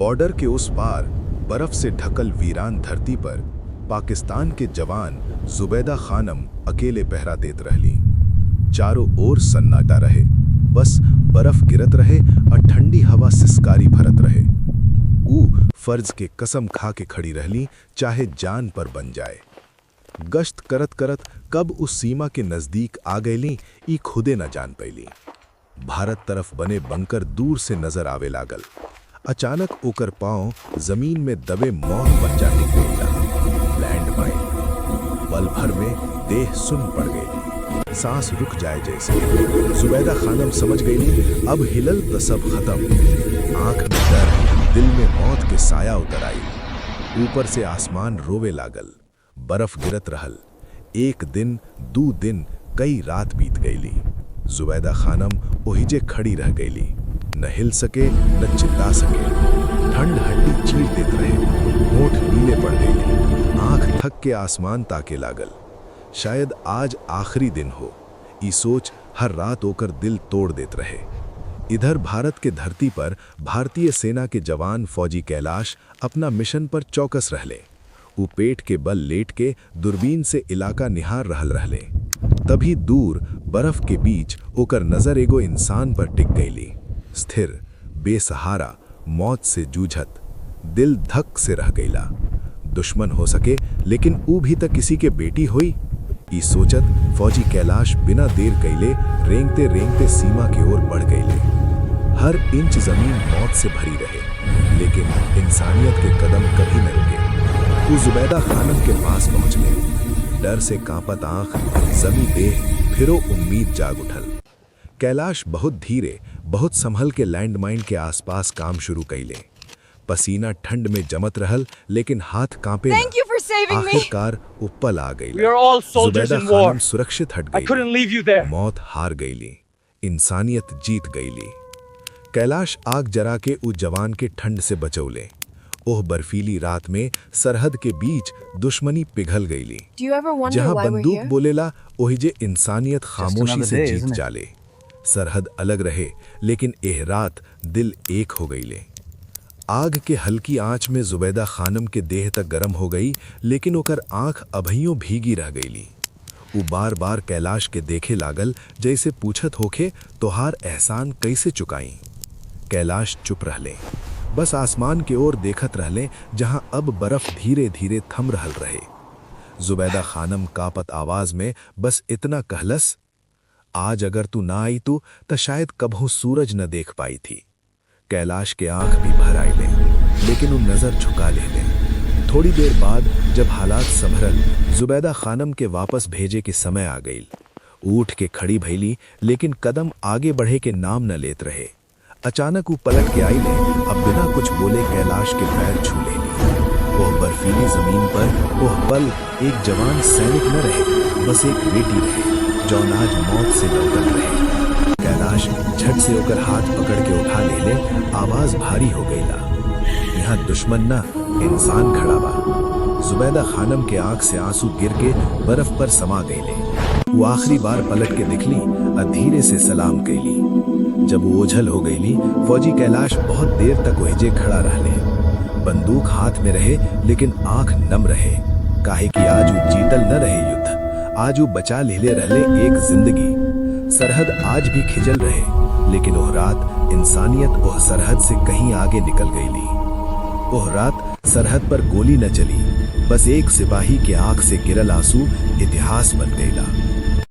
Border के उस पार बर्फ से ढकल वीरान धरती पर पाकिस्तान के जवान जुबैदा खानम अकेले पहरा देत रहली। चारों ओर सन्नाटा रहे, बस बर्फ गिरत रहे और ठंडी हवा सिसकारी भरत रहे। ऊ फर्ज के कसम खा के खड़ी रहली, चाहे जान पर बन जाए। गश्त करत करत कब उस सीमा के नजदीक आ गईली, ई खुदे न जान पैली। भारत तरफ बने बंकर दूर से नजर आवे लागल। अचानक ओकर पांव जमीन में दबे मौत पर जा टिक गईला। Land mine. पल भर में देह सुन पड़ गई, सांस रुक जाए जैसे। जुबैदा खानम समझ गईली अब हिलल तो सब खत्म। आंख में डर, दिल में मौत के साया उतर आई। ऊपर से आसमान रोवे लागल, बर्फ गिरत रहल। एक दिन, 2 दिन, कई रात बीत गईली। जुबैदा खानम ओहिजे खड़ी रह गईली, न हिल सके न चिल्ला सके। ठंड हड्डी चीर देत रहे, होंठ नीले पड़ गईली। आंख थक के आसमान ताके लागल। शायद आज आखिरी दिन हो, ई सोच हर रात ओकर दिल तोड़ देत रहे। इधर भारत के धरती पर भारतीय सेना के जवान फौजी कैलाश अपना मिशन पर चौकस रहले। ऊ पेट के बल लेट के दूरबीन से इलाका निहार रहले। तभी दूर बर्फ के बीच ओकर नजर एगो इंसान पर टिक गईली। स्थिर, बेसहारा, मौत से जूझत। दिल धक से रह गईला। दुश्मन हो सके लेकिन ऊ भी तक किसी के बेटी हुई। ई सोचत फौजी कैलाश बिना देर कैले रेंगते रेंगते सीमा की ओर बढ़ गईले। हर इंच जमीन मौत से भरी रहे, लेकिन इंसानियत के कदम कभी न रुके। वो जुबैदा खानम के पास पहुंच गए। डर से कांपत आंख, जमी देह, फिरो उम्मीद जाग उठल। कैलाश बहुत धीरे, बहुत संभल के लैंडमाइन के आसपास काम शुरू कैले। पसीना ठंड में जमत रहल, लेकिन हाथ कांपे। आखिरकार उपल आ गई। जुबैदा खानम सुरक्षित हट गई। मौत हार गईली, इंसानियत जीत गईली। कैलाश आग जरा के उस जवान के ठंड से बचौले। ओह बर्फीली रात में सरहद के बीच दुश्मनी पिघल गईली। जहां बंदूक बोलेला ओहिजे इंसानियत खामोशी से जीत जाले। सरहद अलग रहे, लेकिन एह रात दिल एक हो गईले। आग के हल्की आंच में जुबैदा खानम के देह तक गरम हो गई, लेकिन ओकर आंख अभइयों भीगी रह गईली। वो बार बार कैलाश के देखे लागल, जैसे पूछत होखे तोहार एहसान कैसे चुकाई। कैलाश चुप रहले, बस आसमान के ओर देखत रहले, जहां अब बर्फ धीरे धीरे थम रहल रहे। जुबैदा खानम कापत आवाज में बस इतना कहलस, आज अगर तू ना आई तो शायद कभू सूरज न देख पाई थी। कैलाश के आंख भी भर आइले, लेकिन वो नजर झुका ले। थोड़ी देर बाद जब हालात संभरल, जुबैदा खानम के वापस भेजे के समय आ गई। उठ के खड़ी भैली, लेकिन कदम आगे बढ़े के नाम न लेत रहे। अचानक वो पलट के आई ले, अब बिना कुछ बोले कैलाश के पैर छू ले ली। वह बर्फीली जमीन पर वह पल एक जवान सैनिक न रहे, बस एक बेटी रहे, जो आज मौत से लौटल रहे। कैलाश झट से होकर हाथ पकड़ के उठा ले, आवाज भारी हो गईला। यहाँ दुश्मन ना, इंसान खड़ा बा। जुबैदा खानम के आंख से आंसू गिर के बर्फ पर समा गईले। वो आखिरी बार पलट के दिखली और धीरे से सलाम कैली। जब वो ओझल हो गईली, फौजी कैलाश बहुत देर तक ओहिजे खड़ा रहले। बंदूक हाथ में रहे, लेकिन आंख नम रहे, काहे कि आज वो जीतल न रहे युद्ध, आज वो बचा लेले रहले एक जिंदगी। सरहद आज भी खिजल रहे, लेकिन वह रात इंसानियत वह सरहद से कहीं आगे निकल गईली। वह रात सरहद पर गोली न चली, बस एक सिपाही के आंख से गिरल आंसू इतिहास बन गईला।